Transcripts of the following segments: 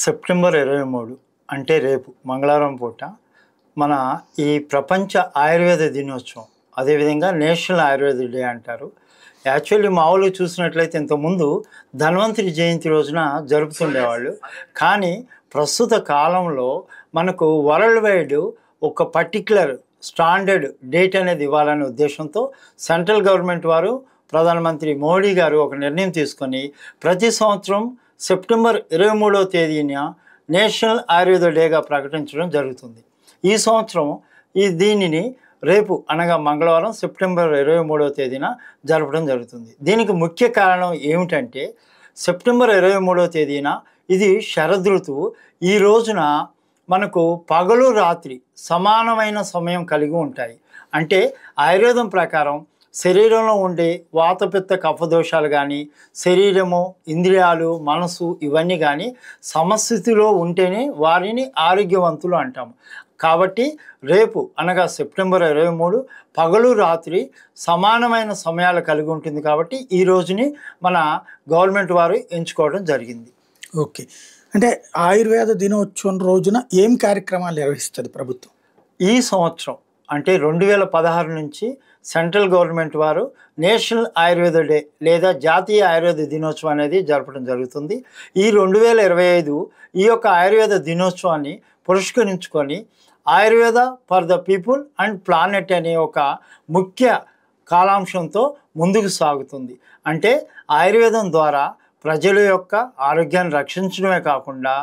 September 23 అంటే రేపు మంగళవారం పూట మన ఈ ప్రపంచ ఆయుర్వేద దినోత్సవం, అదేవిధంగా నేషనల్ ఆయుర్వేద డే అంటారు. యాక్చువల్లీ మామూలుగా చూసినట్లయితే ఇంతకుముందు ధన్వంతరి జయంతి రోజున జరుపుతుండేవాళ్ళు. కానీ ప్రస్తుత కాలంలో మనకు వరల్డ్ వైడ్ ఒక పర్టిక్యులర్ స్టాండర్డ్ డేట్ అనేది ఇవ్వాలనే ఉద్దేశంతో సెంట్రల్ గవర్నమెంట్ వారు, ప్రధానమంత్రి మోడీ గారు ఒక నిర్ణయం తీసుకొని ప్రతి సంవత్సరం సెప్టెంబర్ 23వ తేదీన నేషనల్ ఆయుర్వేద డేగా ప్రకటించడం జరుగుతుంది. ఈ సంవత్సరం దీనిని రేపు అనగా మంగళవారం సెప్టెంబర్ 23వ తేదీన జరపడం జరుగుతుంది. దీనికి ముఖ్య కారణం ఏమిటంటే సెప్టెంబర్ 23వ తేదీన ఇది శరదృతువు. ఈ రోజున మనకు పగలు రాత్రి సమానమైన సమయం కలిగి ఉంటాయి. అంటే ఆయుర్వేదం ప్రకారం శరీరంలో ఉండే వాతపిత్త కఫదోషాలు కానీ, శరీరము, ఇంద్రియాలు, మనసు ఇవన్నీ కానీ సమస్థితిలో ఉంటేనే వారిని ఆరోగ్యవంతులు అంటాము. కాబట్టి రేపు అనగా సెప్టెంబర్ 23 పగలు రాత్రి సమానమైన సమయాలు కలిగి ఉంటుంది. కాబట్టి ఈ రోజుని మన గవర్నమెంట్ వారు ఎంచుకోవడం జరిగింది. ఓకే, అంటే ఆయుర్వేద దినోత్సవం రోజున ఏం కార్యక్రమాలు నిర్వహిస్తుంది ప్రభుత్వం? ఈ సంవత్సరం అంటే 2016 నుంచి సెంట్రల్ గవర్నమెంట్ వారు నేషనల్ ఆయుర్వేద డే లేదా జాతీయ ఆయుర్వేద దినోత్సవం అనేది జరపడం జరుగుతుంది. ఈ 2025 ఈ యొక్క ఆయుర్వేద దినోత్సవాన్ని పురస్కరించుకొని Ayurveda for the people and planet అనే ఒక ముఖ్య కాలాంశంతో ముందుకు సాగుతుంది. అంటే ఆయుర్వేదం ద్వారా ప్రజల యొక్క ఆరోగ్యాన్ని రక్షించడమే కాకుండా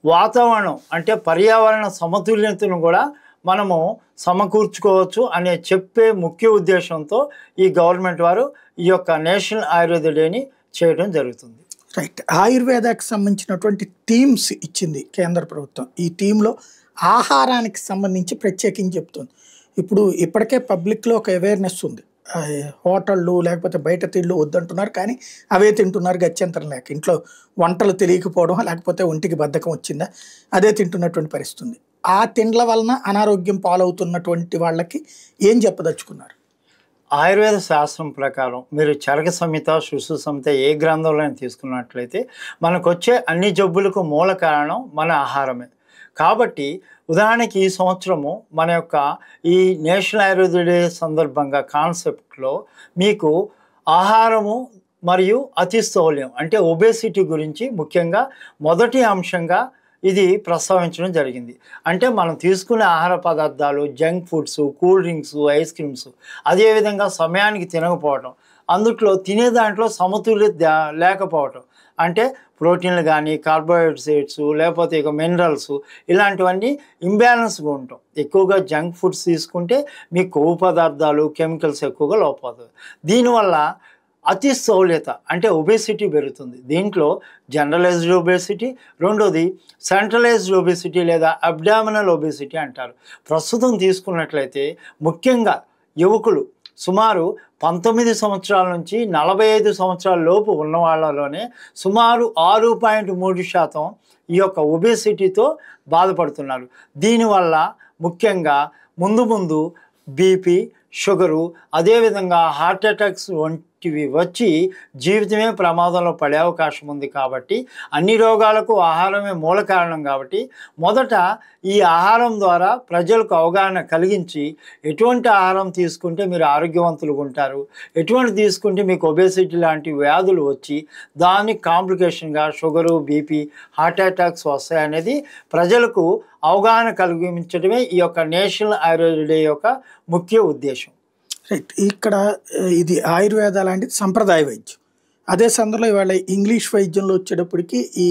వాతావరణం అంటే పర్యావరణ సమతుల్యతను కూడా మనము సమకూర్చుకోవచ్చు అనే చెప్పే ముఖ్య ఉద్దేశంతో ఈ గవర్నమెంట్ వారు ఈ యొక్క నేషనల్ ఆయుర్వేద డేని చేయడం జరుగుతుంది. రైట్, ఆయుర్వేదానికి సంబంధించినటువంటి థీమ్స్ ఇచ్చింది కేంద్ర ప్రభుత్వం. ఈ థీమ్లో ఆహారానికి సంబంధించి ప్రత్యేకించి చెప్తుంది. ఇప్పుడు ఇప్పటికే పబ్లిక్లో ఒక అవేర్నెస్ ఉంది. హోటళ్ళు లేకపోతే బయట తిళ్ళు వద్దంటున్నారు, కానీ అవే తింటున్నారు గత్యంతరం లేక. ఇంట్లో వంటలు తెలియకపోవడం, లేకపోతే ఒంటికి బద్ధకం వచ్చిందా అదే తింటున్నటువంటి పరిస్థితి ఉంది. ఆ తిండ్ల వలన అనారోగ్యం పాలవుతున్నటువంటి వాళ్ళకి ఏం చెప్పదలుచుకున్నారు? ఆయుర్వేద శాస్త్రం ప్రకారం మీరు చరక సంహిత, శుశ్రు సంహిత ఏ గ్రంథంలో తీసుకున్నట్లయితే మనకు వచ్చే అన్ని జబ్బులకు మూల కారణం మన ఆహారమే. కాబట్టి ఉదాహరణకి ఈ సంవత్సరము మన యొక్క ఈ నేషనల్ ఆయుర్వేద డే సందర్భంగా కాన్సెప్ట్లో మీకు ఆహారము మరియు అతిస్థౌల్యం అంటే ఒబేసిటీ గురించి ముఖ్యంగా మొదటి అంశంగా ఇది ప్రస్తావించడం జరిగింది. అంటే మనం తీసుకునే ఆహార పదార్థాలు, junk foods, cool drinks, ice creams, అదేవిధంగా సమయానికి తినకపోవటం, అందుట్లో తినే దాంట్లో సమతుల్యత లేకపోవటం, అంటే ప్రోటీన్లు కానీ, కార్బోహైడ్రేట్స్, లేకపోతే ఇక మినరల్స్ ఇలాంటివన్నీ ఇంబ్యాలెన్స్గా ఉంటాం. ఎక్కువగా జంక్ ఫుడ్స్ తీసుకుంటే మీ కొవ్వు పదార్థాలు, కెమికల్స్ ఎక్కువగా లోపవుతాయి. దీనివల్ల అతి స్థౌల్యత అంటే ఒబేసిటీ పెరుగుతుంది. దీంట్లో జనరలైజ్డ్ ఒబేసిటీ, రెండోది సెంట్రలైజ్డ్ ఒబేసిటీ లేదా అబ్డామినల్ ఒబేసిటీ అంటారు. ప్రస్తుతం తీసుకున్నట్లయితే ముఖ్యంగా యువకులు సుమారు 19 సంవత్సరాల నుంచి 45 సంవత్సరాల లోపు ఉన్న వాళ్ళలోనే సుమారు 6.3% ఈ యొక్క ఒబేసిటీతో బాధపడుతున్నారు. దీనివల్ల ముఖ్యంగా ముందు బీపీ, షుగరు, అదేవిధంగా హార్ట్ అటాక్స్ వంటివి వచ్చి జీవితమే ప్రమాదంలో పడే అవకాశం ఉంది. కాబట్టి అన్ని రోగాలకు ఆహారమే మూల కారణం. కాబట్టి మొదట ఈ ఆహారం ద్వారా ప్రజలకు అవగాహన కలిగించి ఎటువంటి ఆహారం తీసుకుంటే మీరు ఆరోగ్యవంతులుగా ఉంటారు, ఎటువంటి తీసుకుంటే మీకు ఒబేసిటీ లాంటి వ్యాధులు వచ్చి దానికి కాంప్లికేషన్గా షుగరు, బీపీ, హార్ట్ అటాక్స్ వస్తాయనేది ప్రజలకు అవగాహన కలిగించడమే ఈ యొక్క నేషనల్ ఆయుర్వేద డే యొక్క ముఖ్య ఉద్దేశం. రైట్, ఇక్కడ ఇది ఆయుర్వేద లాంటిది సంప్రదాయ వైద్యం. అదే సందర్భంలో ఇవాళ ఇంగ్లీష్ వైద్యంలో వచ్చేటప్పటికి ఈ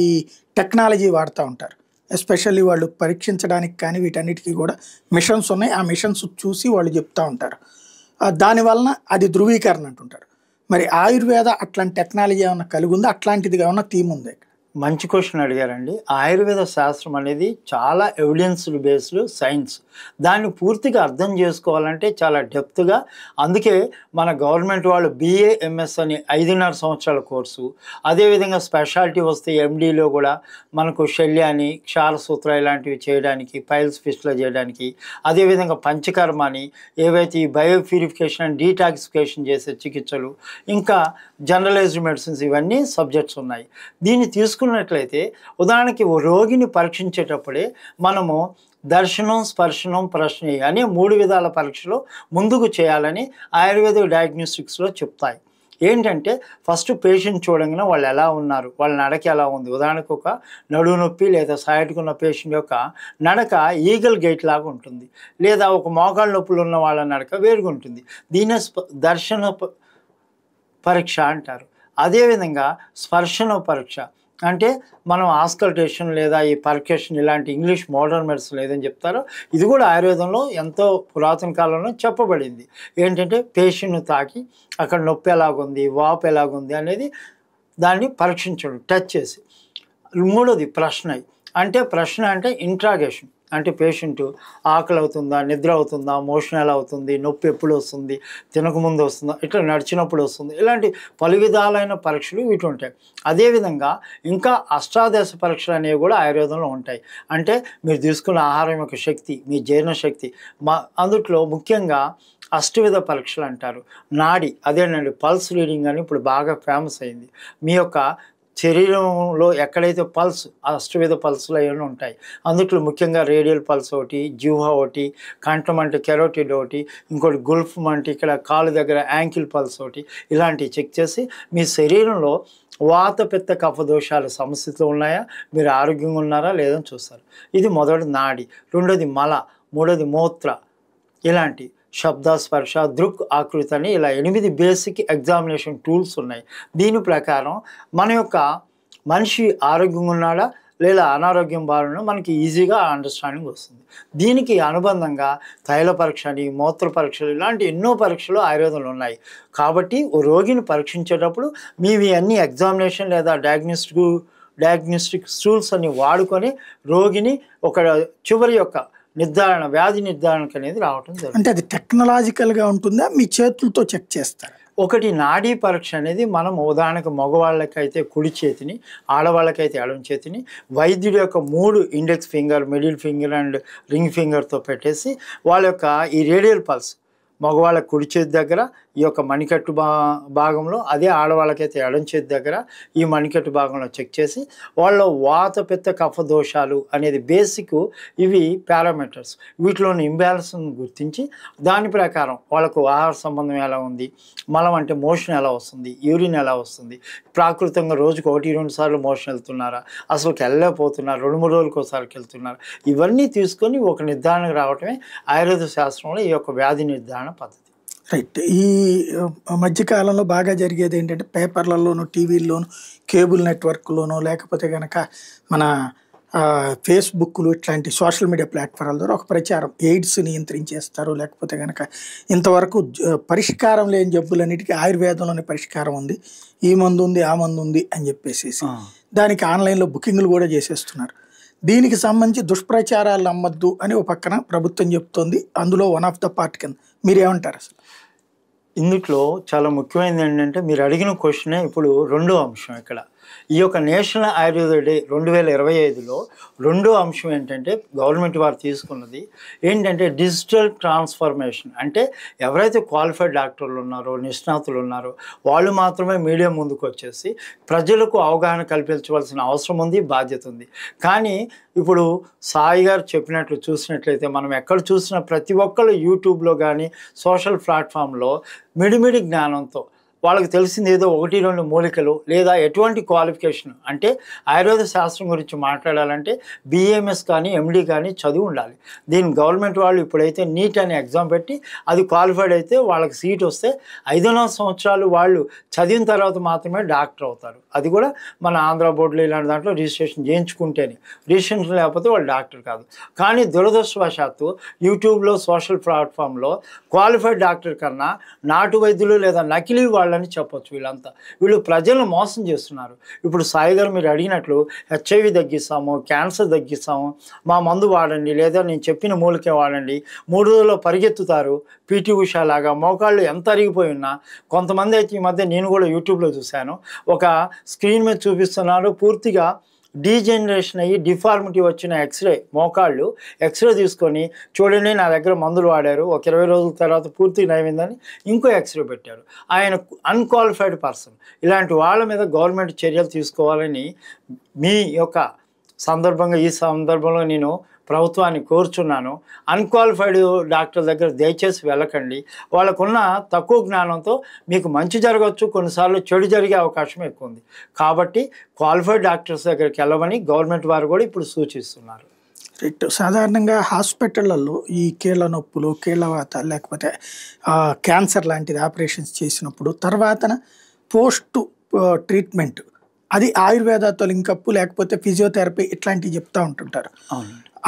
టెక్నాలజీ వాడుతూ ఉంటారు. ఎస్పెషల్లీ వాళ్ళు పరీక్షించడానికి కానీ వీటన్నిటికీ కూడా మిషన్స్ ఉన్నాయి. ఆ మిషన్స్ చూసి వాళ్ళు చెప్తూ ఉంటారు. దానివలన అది ధృవీకరణ అంటుంటారు. మరి ఆయుర్వేద అట్లాంటి టెక్నాలజీ ఏమైనా కలిగి ఉందా? అట్లాంటిది ఏమన్నా థీమ్ ఉంది? మంచి క్వశ్చన్ అడిగారండి. ఆయుర్వేద శాస్త్రం అనేది చాలా ఎవిడెన్స్డ్ బేస్డ్ సైన్స్. దాన్ని పూర్తిగా అర్థం చేసుకోవాలంటే చాలా డెప్త్గా, అందుకే మన గవర్నమెంట్ వాళ్ళు BA-MS అని 5.5 సంవత్సరాల కోర్సు, అదేవిధంగా స్పెషాలిటీ వస్తే MDలో కూడా మనకు శల్యాని, క్షారసూత్ర ఇలాంటివి చేయడానికి, పైల్స్ ఫిస్టులా చేయడానికి, అదేవిధంగా పంచకర్మ అని ఏవైతే ఈ బయో ప్యూరిఫికేషన్ అండ్ డీటాక్సిఫికేషన్ చేసే చికిత్సలు, ఇంకా జనరలైజ్డ్ మెడిసిన్స్, ఇవన్నీ సబ్జెక్ట్స్ ఉన్నాయి. దీన్ని తీసుకున్న చూసుకున్నట్లయితే ఉదాహరణకి ఓ రోగిని పరీక్షించేటప్పుడే మనము దర్శనం, స్పర్శనం, ప్రశ్న అనే 3 విధాల పరీక్షలు ముందుకు చేయాలని ఆయుర్వేద డయాగ్నోస్టిక్స్లో చెప్తాయి. ఏంటంటే ఫస్ట్ పేషెంట్ చూడంగానే వాళ్ళు ఎలా ఉన్నారు, వాళ్ళ నడక ఎలా ఉంది. ఉదాహరణకు ఒక నడుము నొప్పి లేదా సయాటిక్ ఉన్న పేషెంట్ యొక్క నడక ఈగల్ గేట్ లాగా ఉంటుంది, లేదా ఒక మోకాళ్ళ నొప్పులు ఉన్న వాళ్ళ నడక వేరుగా ఉంటుంది. దీన్ని దర్శన పరీక్ష అంటారు. అదేవిధంగా స్పర్శన పరీక్ష అంటే మనం ఆస్కల్టేషన్ లేదా ఈ పర్కేషన్ ఇలాంటి ఇంగ్లీష్ మోడర్న్ మెడిసిన్ ఏదని చెప్తారో ఇది కూడా ఆయుర్వేదంలో ఎంతో పురాతన కాలంలో చెప్పబడింది. ఏంటంటే పేషెంట్ను తాకి అక్కడ నొప్పి ఎలాగుంది, వాపు ఎలాగుంది అనేది దాన్ని పరీక్షించడం టచ్ చేసి. మూడోది ప్రశ్న. ప్రశ్న అంటే ఇంట్రాగేషన్. అంటే పేషెంట్ ఆకలి అవుతుందా, నిద్ర అవుతుందా, మోషన్ ఎలా అవుతుంది, నొప్పి ఎప్పుడు వస్తుంది, తినకముందు వస్తుందా, ఇట్లా నడిచినప్పుడు వస్తుంది, ఇలాంటి పలు విధాలైన పరీక్షలు వీటి ఉంటాయి. అదేవిధంగా ఇంకా అష్టాదశ పరీక్షలు అనేవి కూడా ఆయుర్వేదంలో ఉంటాయి. అంటే మీరు తీసుకున్న ఆహారం యొక్క శక్తి, మీ జీర్ణశక్తి, అందుట్లో ముఖ్యంగా అష్టవిధ పరీక్షలు అంటారు. నాడి అదేనండి పల్స్ రీడింగ్ అని ఇప్పుడు బాగా ఫేమస్ అయింది. మీ యొక్క శరీరంలో ఎక్కడైతే పల్స్ అష్టవిధ పల్స్లు అవన్నీ ఉంటాయి. అందుట్లో ముఖ్యంగా రేడియల్ పల్స్ ఒకటి, జిహ్వ ఒకటి, కంఠం అంటే కెరోటిడ్ ఒకటి, ఇంకోటి గుల్ఫ్ అంటే ఇక్కడ కాలు దగ్గర యాంకిల్ పల్స్ ఒకటి, ఇలాంటివి చెక్ చేసి మీ శరీరంలో వాత, పిత్త, కఫ దోషాల సమస్యలు ఉన్నాయా, మీరు ఆరోగ్యంగా ఉన్నారా లేదని చూస్తారు. ఇది మొదటి నాడి. రెండోది మల, మూడోది మూత్ర, ఇలాంటి శబ్ద, స్పర్శ, దృక్, ఆకృతి అని ఇలా 8 బేసిక్ ఎగ్జామినేషన్ టూల్స్ ఉన్నాయి. దీని ప్రకారం మన యొక్క మనిషి ఆరోగ్యంగా ఉన్నాడా లేదా అనారోగ్యం బారున్నా మనకి ఈజీగా అండర్స్టాండింగ్ వస్తుంది. దీనికి అనుబంధంగా తైల పరీక్ష అని, మూత్ర పరీక్షలు ఇలాంటి ఎన్నో పరీక్షలు ఆయుర్వేదంలో ఉన్నాయి. కాబట్టి ఓ రోగిని పరీక్షించేటప్పుడు మీవి అన్ని ఎగ్జామినేషన్ లేదా డయాగ్నోస్టిక్ టూల్స్ అన్ని వాడుకొని రోగిని ఒక చివరి యొక్క నిర్ధారణ, వ్యాధి నిర్ధారణకు అనేది రావటం జరుగుతుంది. అంటే అది టెక్నాలజికల్గా ఉంటుందా, మీ చేతులతో చెక్ చేస్తారు? ఒకటి నాడీ పరీక్ష అనేది మనం ఉదాహరణకు మగవాళ్ళకైతే కుడి చేతిని, ఆడవాళ్ళకైతే ఎడమ చేతిని వైద్యుడి యొక్క 3 index finger, middle finger and ring ఫింగర్తో పెట్టేసి వాళ్ళ యొక్క ఈ రేడియల్ పల్స్ మగవాళ్ళ కుడి చేతి దగ్గర ఈ యొక్క మణికట్టు భాగంలో, అదే ఆడవాళ్ళకైతే ఎడం చేతి దగ్గర ఈ మణికట్టు భాగంలో చెక్ చేసి వాళ్ళ వాత, పిత్త, కఫ దోషాలు అనేది బేసిక్ ఇవి పారామీటర్స్, వీటిలోని ఇంబ్యాలెన్స్ను గుర్తించి దాని ప్రకారం వాళ్ళకు ఆహార సంబంధం ఎలా ఉంది, మలం అంటే మోషన్ ఎలా వస్తుంది, యూరిన్ ఎలా వస్తుంది, ప్రాకృతంగా రోజుకు 1-2 సార్లు మోషన్ వెళ్తున్నారా, అసలు వెళ్ళలేకపోతున్నారు, 2-3 రోజులకు ఒకసారికి వెళ్తున్నారు, ఇవన్నీ తీసుకొని ఒక నిర్ధారణకు రావటమే ఆయుర్వేద శాస్త్రంలో ఈ యొక్క వ్యాధి నిర్ధారణ పద్ధతి. రైట్. ఈ మధ్యకాలంలో బాగా జరిగేది ఏంటంటే పేపర్లలోనూ, టీవీల్లోనూ, కేబుల్ నెట్వర్క్లోనూ, లేకపోతే కనుక మన ఫేస్బుక్లు ఇట్లాంటి సోషల్ మీడియా ప్లాట్ఫామ్ల ద్వారా ఒక ప్రచారం, ఎయిడ్స్ నియంత్రించేస్తారు, లేకపోతే కనుక ఇంతవరకు పరిష్కారం లేని జబ్బులన్నిటికీ ఆయుర్వేదంలోనే పరిష్కారం ఉంది, ఈ మందు ఉంది, ఆ మందు ఉంది అని చెప్పేసి దానికి ఆన్లైన్లో బుకింగ్లు కూడా చేసేస్తున్నారు. దీనికి సంబంధించి దుష్ప్రచారాలు నమ్మద్దు అని ఒక పక్కన ప్రభుత్వం చెప్తోంది. అందులో వన్ ఆఫ్ ద పార్ట్ కింద మీరేమంటారు? అసలు ఇందులో చాలా ముఖ్యమైనది ఏంటంటే మీరు అడిగిన క్వశ్చనే ఇప్పుడు రెండో అంశం. ఇక్కడ ఈ యొక్క నేషనల్ ఆయుర్వేద డే 2025లో రెండో అంశం ఏంటంటే గవర్నమెంట్ వారు తీసుకున్నది ఏంటంటే డిజిటల్ ట్రాన్స్ఫర్మేషన్. అంటే ఎవరైతే క్వాలిఫైడ్ డాక్టర్లు ఉన్నారో, నిష్ణాతులు ఉన్నారో వాళ్ళు మాత్రమే మీడియా ముందుకు వచ్చేసి ప్రజలకు అవగాహన కల్పించవలసిన అవసరం ఉంది, బాధ్యత ఉంది. కానీ ఇప్పుడు సాయి గారు చెప్పినట్లు చూసినట్లయితే మనం ఎక్కడ చూసినా ప్రతి ఒక్కరు యూట్యూబ్లో కానీ సోషల్ ప్లాట్ఫామ్లో మిడిమిడి జ్ఞానంతో వాళ్ళకి తెలిసింది ఏదో 1-2 మూలికలు లేదా ఎటువంటి క్వాలిఫికేషన్, అంటే ఆయుర్వేద శాస్త్రం గురించి మాట్లాడాలంటే బిఎంఎస్ కానీ ఎండి కానీ చదివి ఉండాలి. దీని గవర్నమెంట్ వాళ్ళు ఇప్పుడైతే నీట్ అనే ఎగ్జామ్ పెట్టి అది క్వాలిఫైడ్ అయితే వాళ్ళకి సీట్ వస్తే 5-4 సంవత్సరాలు వాళ్ళు చదివిన తర్వాత మాత్రమే డాక్టర్ అవుతారు. అది కూడా మన ఆంధ్ర బోర్డులో ఇలాంటి దాంట్లో రిజిస్ట్రేషన్ చేయించుకుంటేనే, రిజిస్ట్రేషన్ లేకపోతే వాళ్ళు డాక్టర్ కాదు. కానీ దురదృష్టవశాత్తు యూట్యూబ్లో సోషల్ ప్లాట్ఫామ్లో క్వాలిఫైడ్ డాక్టర్ కన్నా నాటు వైద్యులు లేదా నకిలీ వాళ్ళని చెప్పొచ్చు. వీళ్ళు ప్రజలను మోసం చేస్తున్నారు. ఇప్పుడు సాయి గారు మీరు అడిగినట్లు హెచ్ఐవి తగ్గిస్తాము, క్యాన్సర్ తగ్గిస్తాము, మా మందు వాడండి లేదా నేను చెప్పిన మూలికే వాడండి, 3 రోజుల్లో పరిగెత్తుతారు, పీటీ ఉషా లాగా మోకాళ్ళు ఎంత అరిగిపోయి ఉన్నా. కొంతమంది అయితే ఈ మధ్య నేను కూడా యూట్యూబ్లో చూశాను, ఒక స్క్రీన్ మీద చూపిస్తున్నారు పూర్తిగా డీజనరేషన్ అయ్యి డిఫార్మిటీ వచ్చిన ఎక్స్రే మోకాళ్ళు ఎక్స్రే తీసుకొని చూడండి నా దగ్గర మందులు వాడారు, ఒక 20 రోజుల తర్వాత పూర్తి నయమైందని ఇంకో ఎక్స్రే పెట్టారు. ఆయన అన్క్వాలిఫైడ్ పర్సన్. ఇలాంటి వాళ్ళ మీద గవర్నమెంట్ చర్యలు తీసుకోవాలని మీ యొక్క ఈ సందర్భంలో నేను ప్రభుత్వాన్ని కోరుచున్నాను. అన్క్వాలిఫైడ్ డాక్టర్ దగ్గర దయచేసి వెళ్ళకండి. వాళ్ళకున్న తక్కువ జ్ఞానంతో మీకు మంచి జరగవచ్చు, కొన్నిసార్లు చెడు జరిగే అవకాశం ఎక్కువ ఉంది. కాబట్టి క్వాలిఫైడ్ డాక్టర్స్ దగ్గరికి వెళ్ళమని గవర్నమెంట్ వారు కూడా ఇప్పుడు సూచిస్తున్నారు. సాధారణంగా హాస్పిటళ్లలో ఈ కీళ్ళ నొప్పులు, కీళ్ళవాత లేకపోతే క్యాన్సర్ లాంటిది ఆపరేషన్స్ చేసినప్పుడు తర్వాత పోస్ట్ ట్రీట్మెంట్ అది ఆయుర్వేదతో లింకప్పు లేకపోతే ఫిజియోథెరపీ ఇట్లాంటివి చెప్తూ ఉంటుంటారు.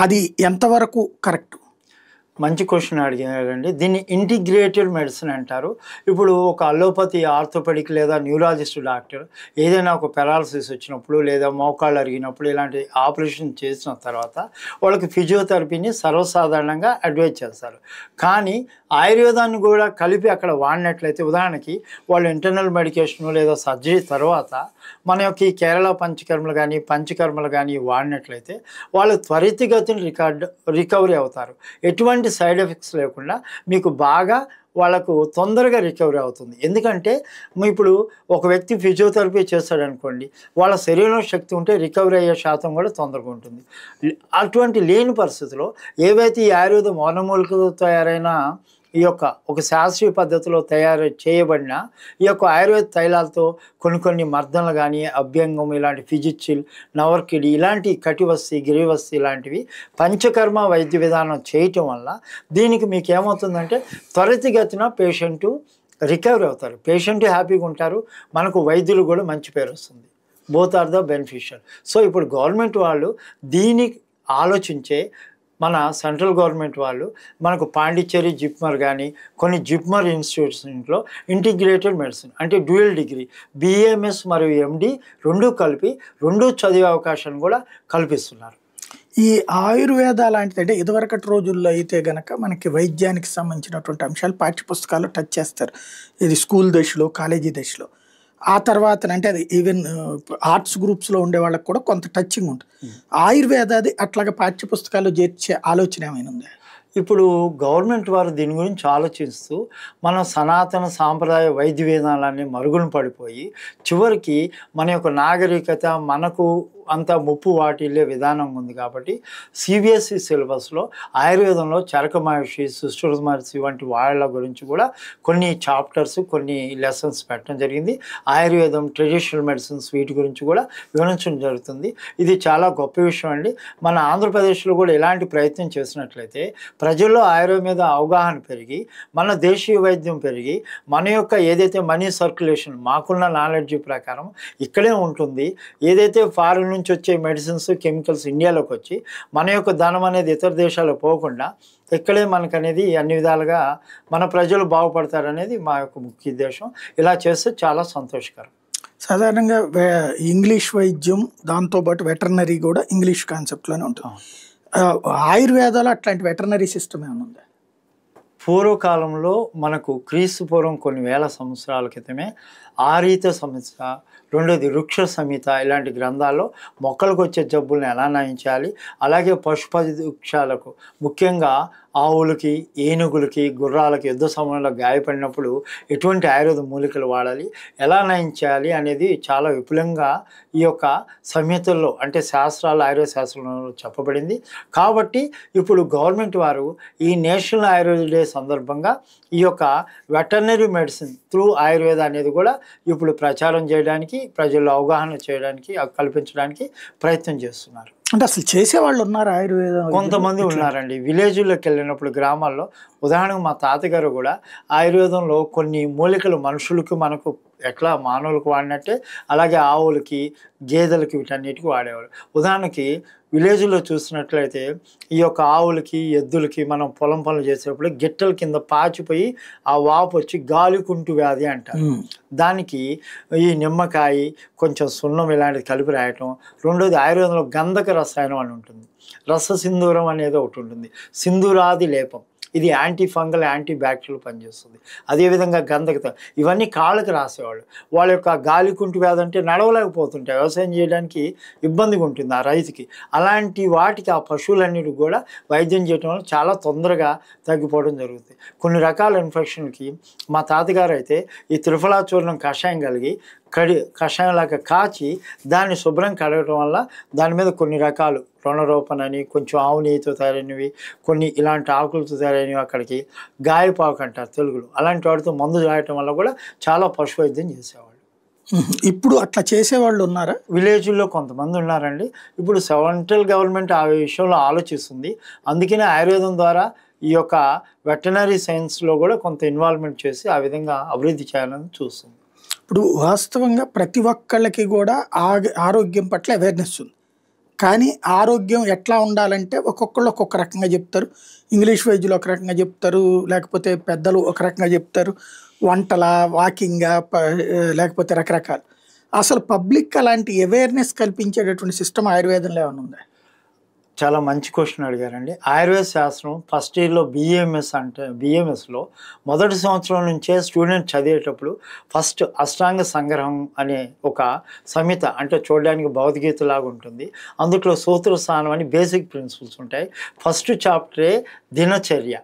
అది ఎంతవరకు కరెక్ట్? మంచి క్వశ్చన్ అడిగారండి. దీన్ని ఇంటిగ్రేటెడ్ మెడిసిన్ అంటారు. ఇప్పుడు ఒక అలోపతి, ఆర్థోపెడిక్ లేదా న్యూరాలజిస్ట్ డాక్టర్ ఏదైనా ఒక పెరాలసిస్ వచ్చినప్పుడు లేదా మోకాళ్ళు అరిగినప్పుడు ఇలాంటి ఆపరేషన్ చేసిన తర్వాత వాళ్ళకి ఫిజియోథెరపీని సర్వసాధారణంగా అడ్వైజ్ చేస్తారు. కానీ ఆయుర్వేదాన్ని కూడా కలిపి అక్కడ వాడినట్లయితే, ఉదాహరణకి వాళ్ళు ఇంటర్నల్ మెడికేషన్ లేదా సర్జరీ తర్వాత మన యొక్క ఈ కేరళ పంచకర్మలు కానీ వాడినట్లయితే వాళ్ళు త్వరితగతిని రికవరీ అవుతారు. ఎటువంటి సైడ్ ఎఫెక్ట్స్ లేకుండా మీకు బాగా వాళ్ళకు తొందరగా రికవరీ అవుతుంది. ఎందుకంటే ఇప్పుడు ఒక వ్యక్తి ఫిజియోథెరపీ చేస్తాడనుకోండి, వాళ్ళ శరీరంలో శక్తి ఉంటే రికవరీ అయ్యే శాతం కూడా తొందరగా ఉంటుంది. అటువంటి లేని పరిస్థితిలో ఏవైతే ఈ ఆయుర్వేద వనమూలికలతో తయారైన ఈ యొక్క ఒక శాస్త్రీయ పద్ధతిలో తయారు చేయబడిన ఈ యొక్క ఆయుర్వేద తైలాలతో కొన్ని మర్దనలు కానీ, అభ్యంగం, ఇలాంటి ఫిజిచిల్, నవర్కిడి, ఇలాంటి కటివస్తి, గిరివస్తి ఇలాంటివి పంచకర్మ వైద్య విధానం చేయటం వల్ల దీనికి మీకు ఏమవుతుందంటే త్వరితగతిన పేషెంటు రికవరీ అవుతారు, పేషెంట్ హ్యాపీగా ఉంటారు, మనకు వైద్యులు కూడా మంచి పేరు వస్తుంది. Both are the beneficial. So ఇప్పుడు గవర్నమెంట్ వాళ్ళు దీనికి ఆలోచించే మన సెంట్రల్ గవర్నమెంట్ వాళ్ళు మనకు పాండిచ్చేరి జిప్మర్ కానీ కొన్ని జిప్మర్ ఇన్స్టిట్యూట్స్లో ఇంటిగ్రేటెడ్ మెడిసిన్ అంటే డ్యూయల్ డిగ్రీ బిఏఎంఎస్ మరియు ఎండి రెండూ కలిపి చదివే అవకాశాన్ని కూడా కల్పిస్తున్నారు. ఈ ఆయుర్వేద లాంటిది అంటే ఇదివరకటి రోజుల్లో అయితే గనక మనకి వైద్యానికి సంబంధించినటువంటి అంశాలు పాఠ్యపుస్తకాలు టచ్ చేస్తారు, ఇది స్కూల్ దశలో, కాలేజీ దశలో. ఆ తర్వాత అంటే అది ఈవెన్ ఆర్ట్స్ గ్రూప్స్లో ఉండే వాళ్ళకి కూడా కొంత టచింగ్ ఉంటుంది. ఆయుర్వేదాది అట్లాగా పాఠ్యపుస్తకాలు చేర్చే ఆలోచన ఏమైనా ఉందా? ఇప్పుడు గవర్నమెంట్ వారు దీని గురించి ఆలోచిస్తూ మన సనాతన సాంప్రదాయ వైద్య విధానాన్ని మరుగున పడిపోయి చివరికి మన యొక్క నాగరికత మనకు అంత ముప్పు వాటిల్లే విధానం ఉంది. కాబట్టి సిబిఎస్ఈ సిలబస్లో ఆయుర్వేదంలో చరక మహర్షి, సుశ్రుత మహర్షి వంటి వాళ్ళ గురించి కూడా కొన్ని చాప్టర్స్, కొన్ని లెసన్స్ పెట్టడం జరిగింది. ఆయుర్వేదం, ట్రెడిషనల్ మెడిసిన్స్ వీటి గురించి కూడా వివరించడం జరుగుతుంది. ఇది చాలా గొప్ప విషయం అండి. మన ఆంధ్రప్రదేశ్లో కూడా ఇలాంటి ప్రయత్నం చేసినట్లయితే ప్రజల్లో ఆయుర్వేదం మీద అవగాహన పెరిగి, మన దేశీయ వైద్యం పెరిగి, మన యొక్క ఏదైతే మనీ సర్క్యులేషన్ మాకున్న నాలెడ్జ్ ప్రకారం ఇక్కడే ఉంటుంది, ఏదైతే ఫారిన్ నుంచి వచ్చే మెడిసిన్స్, కెమికల్స్ ఇండియాలోకి వచ్చి మన యొక్క ధనం అనేది ఇతర దేశాలకు పోకుండా ఇక్కడే మనకనేది అన్ని విధాలుగా మన ప్రజలు బాగుపడతారనేది మా యొక్క ముఖ్య ఉద్దేశం. ఇలా చేస్తే చాలా సంతోషకరం. సాధారణంగా ఇంగ్లీష్ వైద్యం దాంతోపాటు వెటర్నరీ కూడా ఇంగ్లీష్ కాన్సెప్ట్లోనే ఉంటుంది. ఆయుర్వేదాలు అట్లాంటి వెటర్నరీ సిస్టమ్ ఏమైనా ఉందా? పూర్వకాలంలో మనకు క్రీస్తు పూర్వం కొన్ని వేల సంవత్సరాల క్రితమే ఆరీత సంహిత, రెండోది వృక్ష సంహిత ఇలాంటి గ్రంథాల్లో మొక్కలకు వచ్చే జబ్బులను ఎలా నయించాలి, అలాగే పశుపక్షాలకు ముఖ్యంగా ఆవులకి, ఏనుగులకి, గుర్రాలకి యుద్ధ సమయంలో గాయపడినప్పుడు ఎటువంటి ఆయుర్వేద మూలికలు వాడాలి, ఎలా నయించాలి అనేది చాలా విపులంగా ఈ యొక్క సంహితల్లో అంటే శాస్త్రాలు, ఆయుర్వేద శాస్త్రంలో చెప్పబడింది. కాబట్టి ఇప్పుడు గవర్నమెంట్ వారు ఈ నేషనల్ ఆయుర్వేద డే సందర్భంగా ఈ యొక్క వెటర్నరీ మెడిసిన్ త్రూ ఆయుర్వేద అనేది కూడా ఇప్పుడు ప్రచారం చేయడానికి, ప్రజల్లో అవగాహన చేయడానికి, కల్పించడానికి ప్రయత్నం చేస్తున్నారు. అంటే అసలు చేసేవాళ్ళు ఉన్నారు ఆయుర్వేదం? కొంతమంది ఉన్నారండి. విలేజ్లోకి వెళ్ళినప్పుడు గ్రామాల్లో, ఉదాహరణకు మా తాతగారు కూడా ఆయుర్వేదంలో కొన్ని మూలికలు మనుషులకు మనకు ఎట్లా మానవులకు వాడినట్టే అలాగే ఆవులకి, గేదెలకి వీటన్నిటికీ వాడేవారు. ఉదాహరణకి విలేజ్లో చూసినట్లయితే ఈ యొక్క ఆవులకి, ఎద్దులకి మనం పొలం పనులు చేసేటప్పుడు గిట్టల కింద పాచిపోయి ఆ వాపు వచ్చి గాలికుంటు వ్యాధి అంటారు. దానికి ఈ నిమ్మకాయ, కొంచెం సున్నం ఇలాంటిది కలిపి రాయటం. రెండోది ఆయుర్వేదంలో గంధక రసాయనం అని ఉంటుంది, రస సింధూరం అనేది ఒకటి ఉంటుంది, సింధూరాది లేపం. ఇది యాంటీ ఫంగల్ యాంటీ బ్యాక్టీరియల్ పనిచేస్తుంది. అదేవిధంగా గంధకత ఇవన్నీ కాళ్ళకి రాసేవాళ్ళు. వాళ్ళ యొక్క గాలి కుంటి వ్యాధి అంటే నడవలేకపోతుంటాయి, వ్యవసాయం చేయడానికి ఇబ్బందిగా ఉంటుంది ఆ రైతుకి. అలాంటి వాటికి ఆ పశువులన్నిటికి కూడా వైద్యం చేయడం వల్ల చాలా తొందరగా తగ్గిపోవడం జరుగుతుంది. కొన్ని రకాల ఇన్ఫెక్షన్కి మా తాతగారు అయితే ఈ త్రిఫలా చూర్ణం కషాయం కలిగి కషాయంలాగా కాచి దాన్ని శుభ్రం కడగడం వల్ల దాని మీద కొన్ని రకాలు రుణరూపణ అని, కొంచెం ఆవు నెయ్యితో తయారైనవి, కొన్ని ఇలాంటి ఆకులతో తయారైనవి, అక్కడికి గాయపాకు అంటారు తెలుగులో, అలాంటి వాటితో మందు రాయటం వల్ల కూడా చాలా పశు వైద్యం చేసేవాళ్ళు. ఇప్పుడు అట్లా చేసేవాళ్ళు ఉన్నారా? విలేజ్లో కొంతమంది ఉన్నారండి. ఇప్పుడు సెంట్రల్ గవర్నమెంట్ ఆ విషయంలో ఆలోచిస్తుంది. అందుకనే ఆయుర్వేదం ద్వారా ఈ యొక్క వెటనరీ సైన్స్లో కూడా కొంత ఇన్వాల్వ్మెంట్ చేసి ఆ విధంగా అభివృద్ధి చేయాలని చూస్తుంది. ఇప్పుడు వాస్తవంగా ప్రతి ఒక్కళ్ళకి కూడా ఆరోగ్యం పట్ల అవేర్నెస్ ఉంది. కానీ ఆరోగ్యం ఎట్లా ఉండాలంటే ఒక్కొక్కళ్ళు ఒక్కొక్క రకంగా చెప్తారు. ఇంగ్లీష్ వైద్యులు ఒక రకంగా చెప్తారు, లేకపోతే పెద్దలు ఒక రకంగా చెప్తారు, వంటల వాకింగా లేకపోతే రకరకాలు. అసలు పబ్లిక్ అలాంటి అవేర్నెస్ కల్పించేటటువంటి సిస్టమ్ ఆయుర్వేదంలో ఏమైనా ఉందా? చాలా మంచి క్వశ్చన్ అడిగారండి. ఆయుర్వేద శాస్త్రం ఫస్ట్ ఇయర్లో బిఎంఎస్లో మొదటి సంవత్సరం నుంచే స్టూడెంట్ చదివేటప్పుడు ఫస్ట్ అష్టాంగ సంగ్రహం అనే ఒక సంహిత, అంటే చూడడానికి భగవద్గీత లాగా ఉంటుంది. అందులో సూత్రస్థానం అని బేసిక్ ప్రిన్సిపల్స్ ఉంటాయి. ఫస్ట్ చాప్టరే దినచర్య,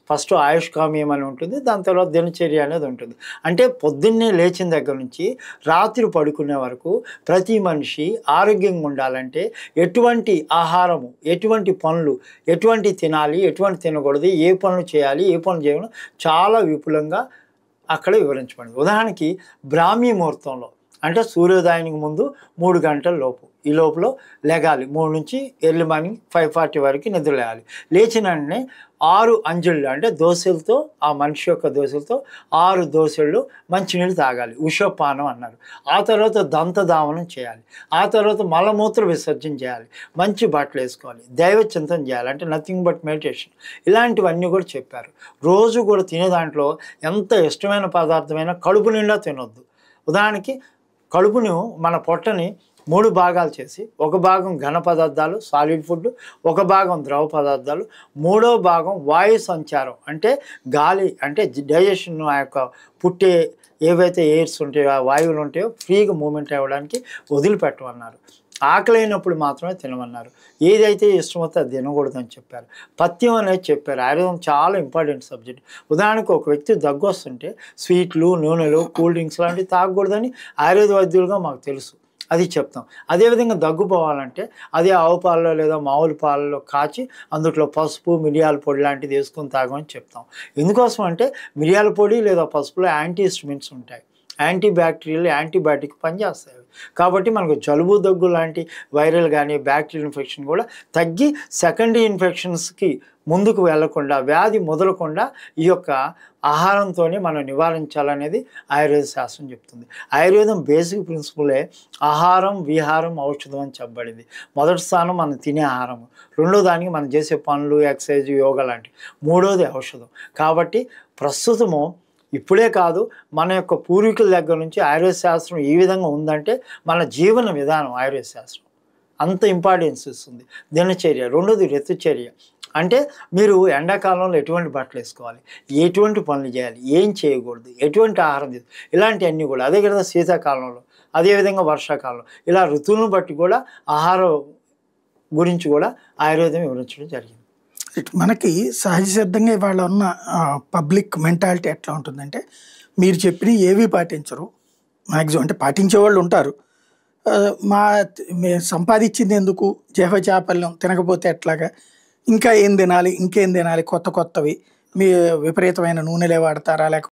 ఫస్ట్ ఆయుష్కామ్యం అని ఉంటుంది, దాని తర్వాత దినచర్య అనేది ఉంటుంది. అంటే పొద్దున్నే లేచిన దగ్గర నుంచి రాత్రి పడుకునే వరకు ప్రతి మనిషి ఆరోగ్యంగా ఉండాలంటే ఎటువంటి ఆహారము, ఎటువంటి పనులు, ఎటువంటి తినాలి, ఎటువంటి తినకూడదు, ఏ పనులు చేయాలి, ఏ పనులు చేయడం చాలా విపులంగా అక్కడ వివరించబడింది. ఉదాహరణకి బ్రాహ్మీ ముహూర్తంలో అంటే సూర్యోదయానికి ముందు 3 గంటల లోపు ఈ లోపల లేగాలి. 3 నుంచి ఎర్లీ మార్నింగ్ 5:40 వరకు నిద్ర లేవాలి. లేచిన వెంటనే 6 అంజుళ్ళు అంటే దోశలతో, ఆ మనిషి యొక్క దోశలతో 6 దోశలు మంచినీళ్ళు తాగాలి, ఉషపానం అన్నారు. ఆ తర్వాత దంతధావనం చేయాలి, ఆ తర్వాత మలమూత్ర విసర్జన చేయాలి, మంచి బట్టలు వేసుకోవాలి, దైవ చింతన చేయాలి, అంటే నథింగ్ బట్ మెడిటేషన్. ఇలాంటివన్నీ కూడా చెప్పారు. రోజు కూడా తినే దాంట్లో ఎంత ఇష్టమైన పదార్థమైనా కడుపు నిండా తినొద్దు. ఉదాహరణకి కడుపును, మన పొట్టని 3 భాగాలు చేసి, ఒక భాగం ఘన పదార్థాలు సాలిడ్ ఫుడ్, ఒక భాగం ద్రవ పదార్థాలు, 3వ భాగం వాయు సంచారం అంటే గాలి, అంటే డైజెషన్, ఆ యొక్క పుట్టే ఏవైతే ఎయిర్స్ ఉంటాయో, ఆ వాయువులు ఉంటాయో ఫ్రీగా మూమెంట్ అవ్వడానికి వదిలిపెట్టమన్నారు. ఆకలి అయినప్పుడు మాత్రమే తినమన్నారు. ఏదైతే ఇష్టమవుతే అది తినకూడదని చెప్పారు. పథ్యం అనేది చెప్పారు. ఆయుర్వేదం చాలా ఇంపార్టెంట్ సబ్జెక్ట్. ఉదాహరణకు ఒక వ్యక్తి దగ్గు వస్తుంటే స్వీట్లు, నూనెలు, కూల్ డ్రింక్స్ లాంటివి తాగకూడదని ఆయుర్వేద వైద్యులుగా మాకు తెలుసు, అది చెప్తాం. అదేవిధంగా దగ్గు పోవాలంటే అది ఆవు పాలలో లేదా మామూలు పాలలో కాచి అందులో పసుపు, మిరియాల పొడి లాంటిది వేసుకొని తాగమని చెప్తాం. ఎందుకోసం అంటే మిరియాల పొడి లేదా పసుపులో యాంటీ హిస్టమిన్స్ ఉంటాయి, యాంటీ బ్యాక్టీరియల్, యాంటీబయాటిక్ పనిచేస్తాయి. కాబట్టి మనకు జలుబు, దగ్గు లాంటి వైరల్ కానీ బ్యాక్టీరియల్ ఇన్ఫెక్షన్ కూడా తగ్గి సెకండరీ ఇన్ఫెక్షన్స్కి ముందుకు వెళ్లకుండా, వ్యాధి మొదలకుండా ఈ యొక్క ఆహారంతోనే మనం నివారించాలనేది ఆయుర్వేద శాస్త్రం చెప్తుంది. ఆయుర్వేదం బేసిక్ ప్రిన్సిపలే ఆహారం, విహారం, ఔషధం అని చెప్పబడింది. మొదటి స్థానం మనం తినే ఆహారం, రెండో దానికి మనం చేసే పనులు, ఎక్సర్సైజ్, యోగా లాంటివి, మూడోది ఔషధం. కాబట్టి ప్రస్తుతము ఇప్పుడే కాదు, మన యొక్క పూర్వీకుల దగ్గర నుంచి ఆయుర్వేద శాస్త్రం ఈ విధంగా ఉందంటే మన జీవన విధానం ఆయుర్వేద శాస్త్రం అంత ఇంపార్టెన్స్ ఇస్తుంది. దినచర్య, రెండోది ఋతుచర్య, అంటే మీరు ఎండాకాలంలో ఎటువంటి బట్టలు వేసుకోవాలి, ఎటువంటి పనులు చేయాలి, ఏం చేయకూడదు, ఎటువంటి ఆహారం తీసుకోవాలి, ఇలాంటివన్నీ కూడా. అదే కదా శీతాకాలంలో, అదేవిధంగా వర్షాకాలంలో, ఇలా ఋతువులను బట్టి కూడా ఆహారం గురించి కూడా ఆయుర్వేదం వివరించడం జరిగింది. మనకి సహజ సిద్ధంగా ఇవాళ ఉన్న పబ్లిక్ మెంటాలిటీ ఎట్లా ఉంటుందంటే, మీరు చెప్పిన ఏవి పాటించరు మ్యాక్సిమం, అంటే పాటించే వాళ్ళు ఉంటారు. మేము సంపాదించింది ఎందుకు, చేపల్యం తినకపోతే ఎట్లాగా, ఇంకా ఏం తినాలి, ఇంకేం తినాలి, కొత్త కొత్తవి, మీ విపరీతమైన నూనెలే వాడతారా, లేకపోతే